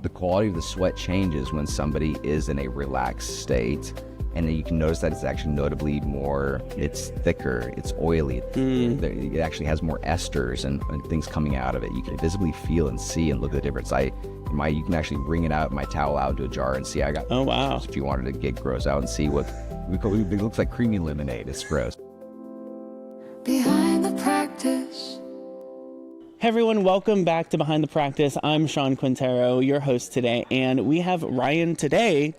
the quality of the sweat changes when somebody is in a relaxed state. And you can notice that it's actually notably more, it's thicker, it's oily, it actually has more esters and things coming out of it. You can visibly feel and see and look at the difference. You can actually wring it out, my towel out into a jar and see. I got, oh wow, if you wanted to get gross out and see what, it looks like creamy lemonade. It's gross. Behind the practice. Hey everyone, welcome back to Behind the Practice. I'm Sean Quintero, your host today, and we have Ryan today.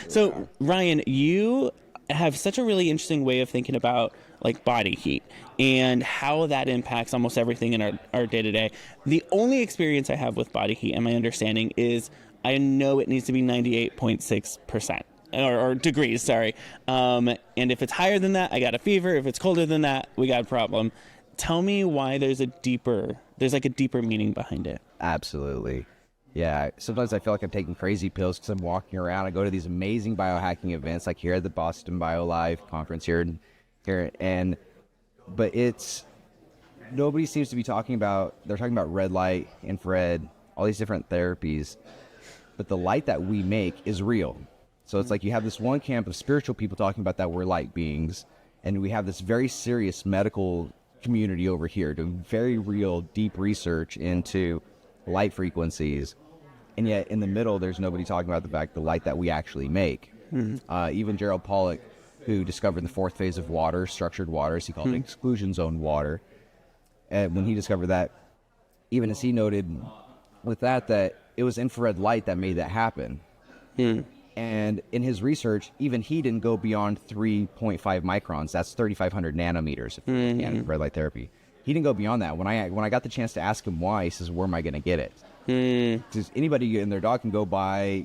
So Ryan, you have such a really interesting way of thinking about like body heat and how that impacts almost everything in our day-to-day. The only experience I have with body heat and my understanding is I know it needs to be 98.6%. Or degrees, sorry. And if it's higher than that, I got a fever. If it's colder than that, we got a problem. Tell me why there's a deeper meaning behind it. Absolutely. Yeah. Sometimes I feel like I'm taking crazy pills because I'm walking around. I go to these amazing biohacking events like here at the Boston BioLive conference but nobody seems to be talking about, they're talking about red light, infrared, all these different therapies, but the light that we make is real. So it's like you have this one camp of spiritual people talking about that we're light beings, and we have this very serious medical community over here doing very real deep research into light frequencies, and yet in the middle there's nobody talking about the fact the light that we actually make. Even Gerald Pollack, who discovered the fourth phase of water, structured waters, he called it exclusion zone water, and when he discovered that, even as he noted with that it was infrared light that made that happen. And in his research, even he didn't go beyond 3.5 microns. That's 3,500 nanometers of red light therapy. He didn't go beyond that. When I got the chance to ask him why, he says, "Where am I going to get it?" Because anybody and their dog can go buy,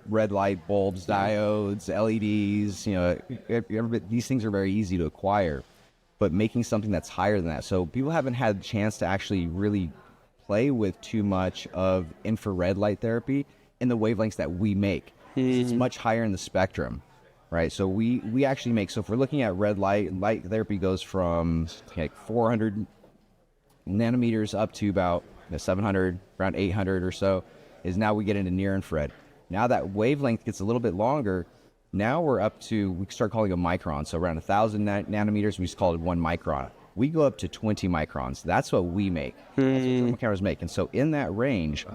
red light bulbs, diodes, LEDs. These things are very easy to acquire, but making something that's higher than that. So people haven't had the chance to actually really play with too much of infrared light therapy in the wavelengths that we make. It's much higher in the spectrum, right? So we actually make, so if we're looking at red light therapy goes from like 400 nanometers up to about 700, around 800 or so, is now we get into near infrared. Now that wavelength gets a little bit longer. Now we're up to, we start calling a micron. So around 1,000 nanometers, we just call it 1 micron. We go up to 20 microns. That's what we make. That's what thermal cameras make. And so in that range,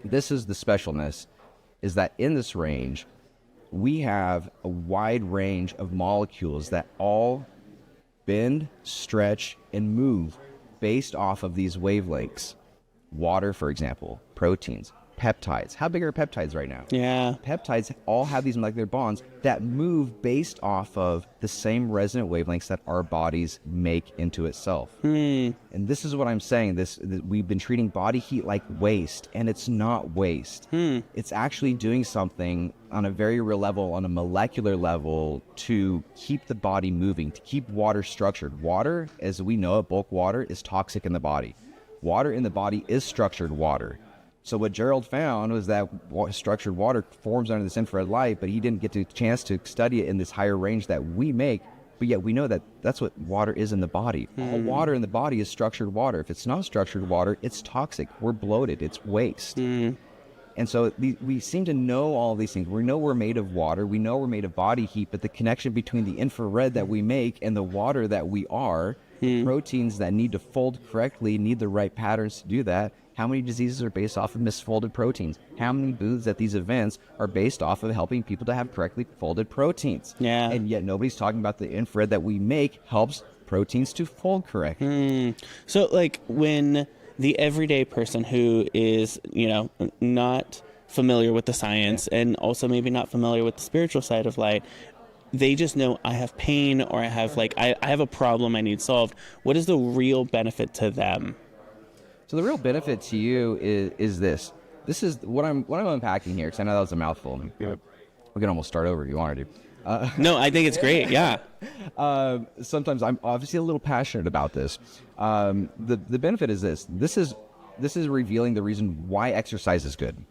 this is the specialness, is that in this range, we have a wide range of molecules that all bend, stretch, and move based off of these wavelengths. Water, for example, proteins, peptides. How big are peptides right now? Yeah. Peptides all have these molecular bonds that move based off of the same resonant wavelengths that our bodies make into itself. And this is what I'm saying. We've been treating body heat like waste, and it's not waste. It's actually doing something on a very real level, on a molecular level, to keep the body moving, to keep water structured. Water, as we know it, bulk water, is toxic in the body. Water in the body is structured water. So what Gerald found was that structured water forms under this infrared light, but he didn't get the chance to study it in this higher range that we make. But yet we know that that's what water is in the body. All water in the body is structured water. If it's not structured water, it's toxic. We're bloated. It's waste. And so we seem to know all these things. We know we're made of water. We know we're made of body heat, but the connection between the infrared that we make and the water that we are, the proteins that need to fold correctly, need the right patterns to do that. How many diseases are based off of misfolded proteins? How many booths at these events are based off of helping people to have correctly folded proteins? Yeah. And yet nobody's talking about the infrared that we make helps proteins to fold correctly. So like when the everyday person who is, not familiar with the science and also maybe not familiar with the spiritual side of light, they just know I have pain or I have I have a problem I need solved. What is the real benefit to them? So the real benefit to you is this. This is what I'm unpacking here, because I know that was a mouthful. We can almost start over if you wanted to. No, I think it's great. Yeah. Sometimes I'm obviously a little passionate about this. The benefit is this. This is revealing the reason why exercise is good.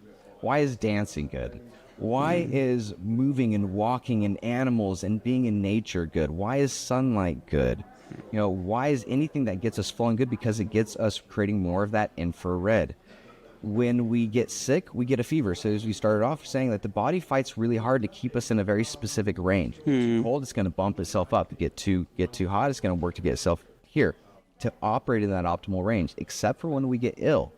Why is dancing good? Why is moving and walking and animals and being in nature good? Why is sunlight good? Why is anything that gets us flowing good? Because it gets us creating more of that infrared. when we get sick, we get a fever. So as we started off saying that the body fights really hard to keep us in a very specific range. Too cold, it's going to bump itself up. Get too hot, it's going to work to get itself here to operate in that optimal range, except for when we get ill.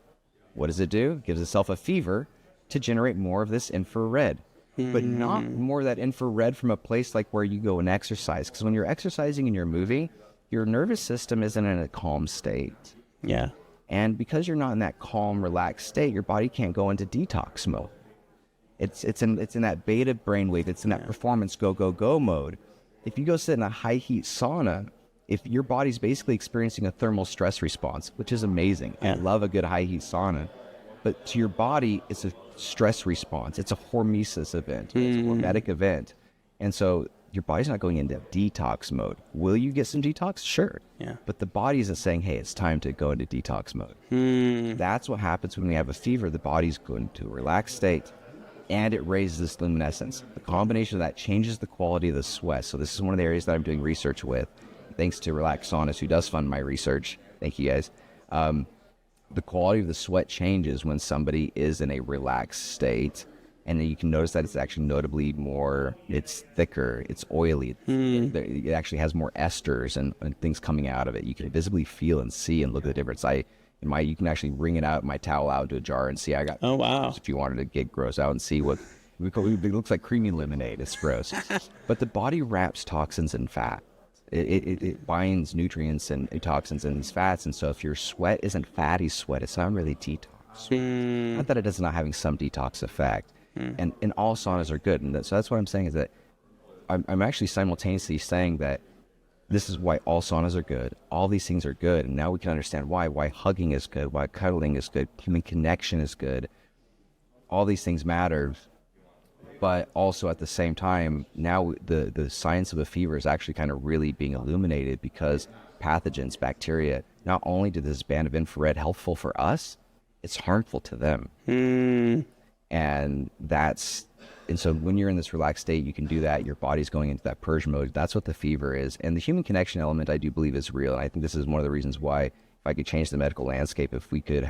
What does it do? It gives itself a fever to generate more of this infrared, but not more of that infrared from a place like where you go and exercise. Because when you're exercising and you're moving, your nervous system isn't in a calm state. Yeah. And because you're not in that calm, relaxed state, your body can't go into detox mode. It's in that beta brainwave. It's in that performance go mode. If you go sit in a high heat sauna, if your body's basically experiencing a thermal stress response, which is amazing. I love a good high heat sauna. But to your body, it's a stress response. It's a hormesis event. It's a hormetic event. And so your body's not going into detox mode. Will you get some detox? Sure. Yeah. But the body isn't saying, hey, it's time to go into detox mode. That's what happens when we have a fever. The body's going into a relaxed state, and it raises this luminescence. The combination of that changes the quality of the sweat. So this is one of the areas that I'm doing research with. Thanks to Relax Saunas, who does fund my research. Thank you, guys. The quality of the sweat changes when somebody is in a relaxed state. And then you can notice that it's actually notably more, it's thicker, it's oily. It actually has more esters and things coming out of it. You can visibly feel and see and look at the difference. You can actually wring it out, my towel out into a jar and see. I got, oh, wow. If you wanted to get gross out and see what, it looks like creamy lemonade. It's gross. But the body wraps toxins in fat. It binds nutrients and toxins in these fats. And so if your sweat isn't fatty sweat, it's not really detox. Not that it is not having some detox effect. And all saunas are good. And so that's what I'm saying is that I'm actually simultaneously saying that this is why all saunas are good. All these things are good. And now we can understand why hugging is good, why cuddling is good, human connection is good. All these things matter. But also at the same time, now the science of a fever is actually kind of really being illuminated because pathogens, bacteria, not only do this band of infrared helpful for us, it's harmful to them. And so when you're in this relaxed state, you can do that. Your body's going into that purge mode. That's what the fever is. And the human connection element, I do believe, is real. And I think this is one of the reasons why, if I could change the medical landscape, if we could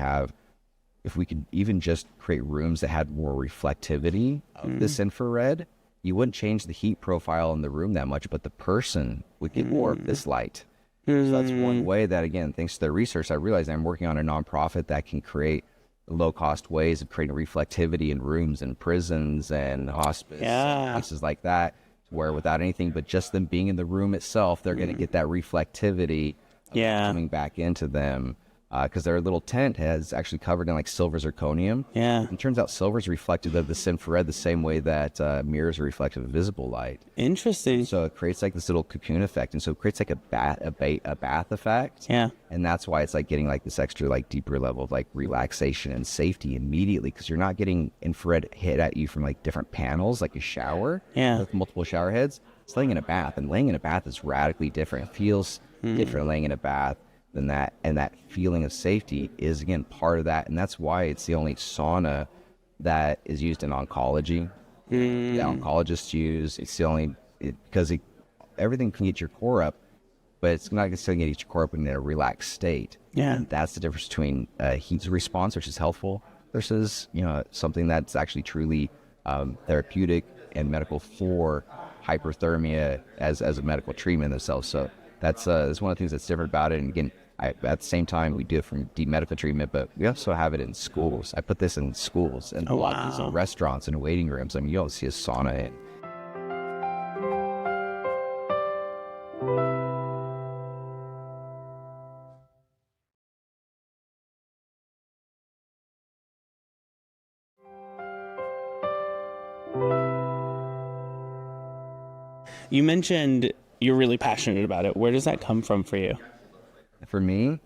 even just create rooms that had more reflectivity of this infrared, you wouldn't change the heat profile in the room that much, but the person would get more of this light. So that's one way that, again, thanks to the research, I realized I'm working on a nonprofit that can create low-cost ways of creating reflectivity in rooms and prisons and hospice and places like that, where without anything but just them being in the room itself, they're going to get that reflectivity coming back into them. Because their little tent is actually covered in like silver zirconium. Yeah. And it turns out silver is reflective of this infrared the same way that mirrors are reflective of visible light. Interesting. So it creates like this little cocoon effect. And so it creates like a bath effect. Yeah. And that's why it's like getting like this extra like deeper level of like relaxation and safety immediately, because you're not getting infrared hit at you from like different panels, like a shower with multiple shower heads. It's laying in a bath, and laying in a bath is radically different. It feels different laying in a bath than that, and that feeling of safety is again part of that, and that's why it's the only sauna that is used in oncology. The oncologists use it's the only because everything can get your core up, but it's not going to get your core up in a relaxed state. And that's the difference between heat response, which is helpful, versus something that's actually truly therapeutic and medical for hyperthermia as a medical treatment themselves. So that's one of the things that's different about it. And again, at the same time, we do it from deep medical treatment, but we also have it in schools. I put this in schools and in restaurants and waiting rooms. I mean, you don't see a sauna in. You mentioned you're really passionate about it. Where does that come from for you? For me,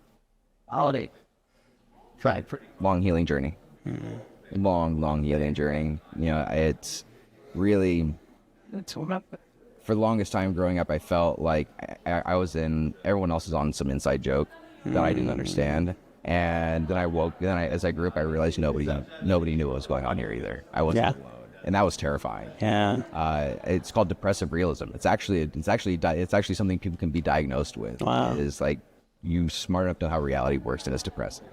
holiday. Long healing journey. Long healing journey. It's really, for the longest time growing up, I felt like I was in, everyone else is on some inside joke that I didn't understand. And then as I grew up, I realized nobody knew what was going on here either. I wasn't alone. And that was terrifying. It's called depressive realism. It's actually something people can be diagnosed with. It is like, you smart enough to know how reality works, and it's depressing.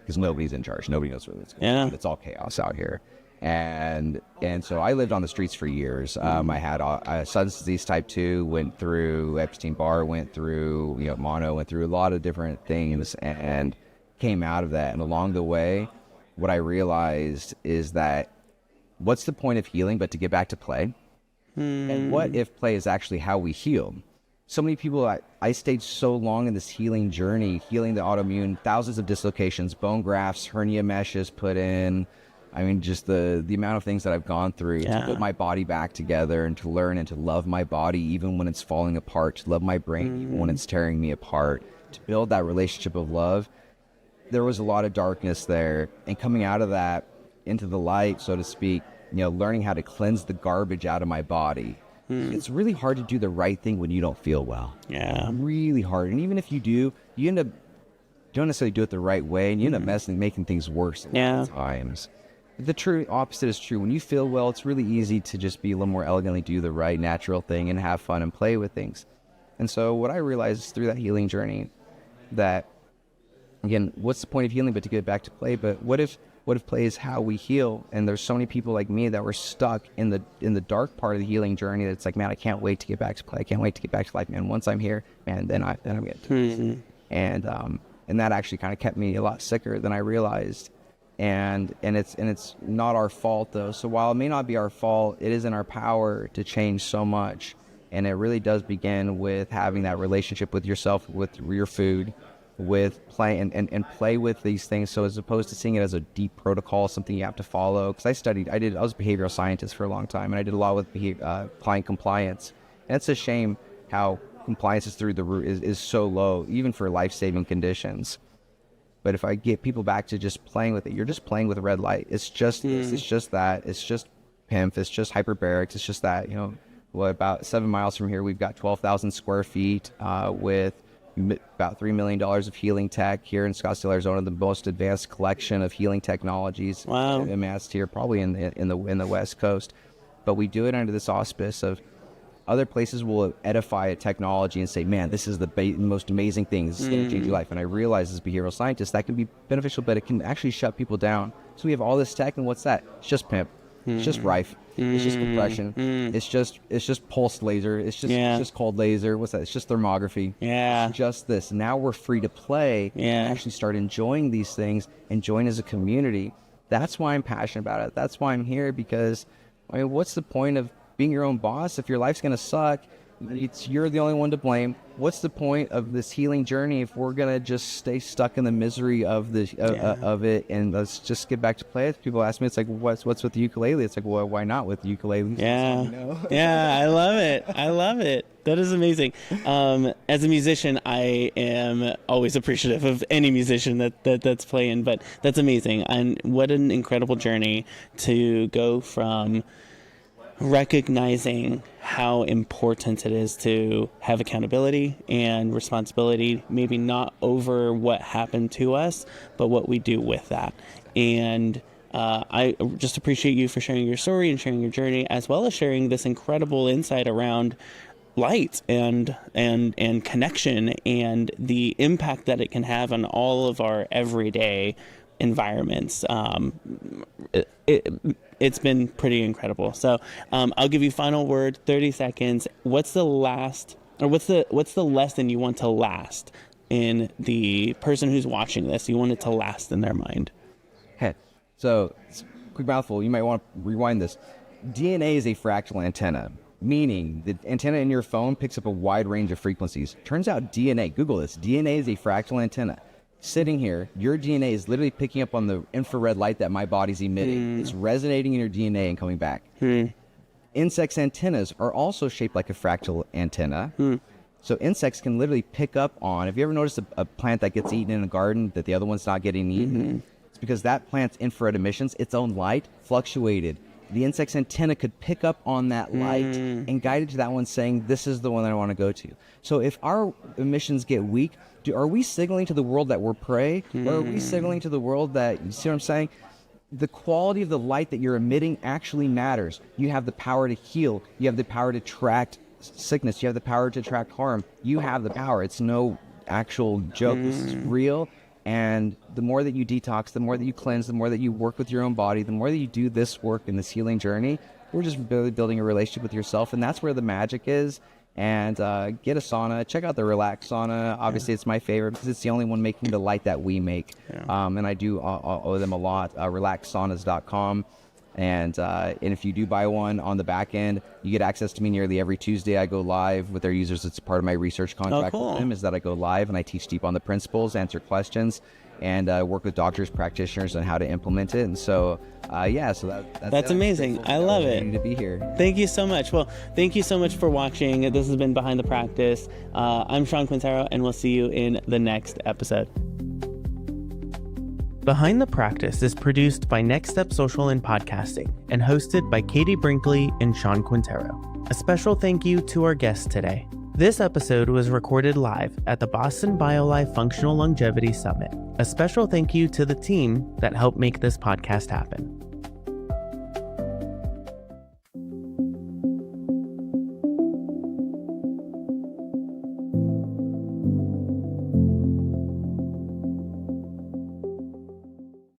because nobody's in charge. Nobody knows where it's going. Yeah. It's all chaos out here. And so I lived on the streets for years. I had substance disease type 2, went through Epstein-Barr, went through mono, went through a lot of different things, and came out of that. And along the way, what I realized is that what's the point of healing but to get back to play? And what if play is actually how we heal? So many people, I stayed so long in this healing journey, healing the autoimmune, thousands of dislocations, bone grafts, hernia meshes put in. I mean, just the amount of things that I've gone through to put my body back together and to learn and to love my body even when it's falling apart, to love my brain even when it's tearing me apart, to build that relationship of love. There was a lot of darkness there. And coming out of that into the light, so to speak, learning how to cleanse the garbage out of my body. It's really hard to do the right thing when you don't feel well. Yeah. Really hard. And even if you do, you end up don't necessarily do it the right way, and you end up making things worse a lot of times. The true opposite is true. When you feel well, it's really easy to just be a little more elegantly do the right natural thing and have fun and play with things. And so what I realized through that healing journey, that again, what's the point of healing but to get back to play? But what if play is how we heal? And there's so many people like me that were stuck in the dark part of the healing journey. That's like, man, I can't wait to get back to play. I can't wait to get back to life, man. Once I'm here, man, then I'm gonna do it. And that actually kind of kept me a lot sicker than I realized. And it's not our fault though. So while it may not be our fault, it is in our power to change so much. And it really does begin with having that relationship with yourself, with your food, with play and play with these things. So as opposed to seeing it as a deep protocol, something you have to follow. Because I was a behavioral scientist for a long time, and I did a lot with client compliance. And it's a shame how compliance is through the roof is so low, even for life-saving conditions. But if I get people back to just playing with it, you're just playing with a red light. It's just this, it's just that, it's just PIMF, it's just hyperbarics, it's just that, about 7 miles from here, we've got 12,000 square feet with about $3 million of healing tech here in Scottsdale, Arizona, the most advanced collection of healing technologies amassed here, probably in the West Coast. But we do it under this auspice of other places will edify a technology and say, man, this is the most amazing thing. This is going to change your life. And I realize as a behavioral scientist, that can be beneficial, but it can actually shut people down. So we have all this tech, and what's that? It's just PIMP. It's just rife. It's just compression. It's just pulsed laser. It's just cold laser. What's that? It's just thermography. Yeah. It's just this. Now we're free to play and actually start enjoying these things and join as a community. That's why I'm passionate about it. That's why I'm here, because, I mean, what's the point of being your own boss if your life's going to suck? You're the only one to blame. What's the point of this healing journey if we're going to just stay stuck in the misery of it? And let's just get back to play. People ask me, it's like, what's with the ukulele? It's like, well, why not with the ukulele? Yeah, I love it. That is amazing. As a musician, I am always appreciative of any musician that's playing, but that's amazing. And what an incredible journey to go from recognizing how important it is to have accountability and responsibility, maybe not over what happened to us, but what we do with that. And I just appreciate you for sharing your story and sharing your journey, as well as sharing this incredible insight around light and connection and the impact that it can have on all of our everyday environments. It's been pretty incredible. So I'll give you final word, 30 seconds. What's the lesson you want to last in the person who's watching this? You want it to last in their mind. Okay. So, quick mouthful, you might want to rewind this. DNA is a fractal antenna, meaning the antenna in your phone picks up a wide range of frequencies. Turns out DNA, Google this, DNA is a fractal antenna. Sitting here, your DNA is literally picking up on the infrared light that my body's emitting. It's resonating in your DNA and coming back. Insects' antennas are also shaped like a fractal antenna. So insects can literally pick up on, have you ever noticed a plant that gets eaten in a garden that the other one's not getting eaten? It's because that plant's infrared emissions, its own light, fluctuated. The insect's antenna could pick up on that light and guide it to that one, saying, this is the one that I want to go to. So if our emissions get weak, are we signaling to the world that we're prey? Or are we signaling to the world that, you see what I'm saying? The quality of the light that you're emitting actually matters. You have the power to heal. You have the power to track sickness. You have the power to track harm. You have the power. It's no actual joke. This is real. And the more that you detox, the more that you cleanse, the more that you work with your own body, the more that you do this work in this healing journey, we're just really building a relationship with yourself. And that's where the magic is. And get a sauna. Check out the Relax sauna. Obviously, it's my favorite because it's the only one making the light that we make. And I do owe them a lot. Relaxsaunas.com. And if you do buy one on the back end, you get access to me nearly every Tuesday. I go live with their users. It's part of my research contract with them, is that I go live and I teach deep on the principles, answer questions, and work with doctors, practitioners on how to implement it. And so, so that's amazing. I love it. To be here. Thank you so much. Well, thank you so much for watching. This has been Behind the Practice. I'm Sean Quintero, and we'll see you in the next episode. Behind the Practice is produced by Next Step Social and Podcasting and hosted by Katie Brinkley and Sean Quintero. A special thank you to our guests today. This episode was recorded live at the Boston BioLife Functional Longevity Summit. A special thank you to the team that helped make this podcast happen.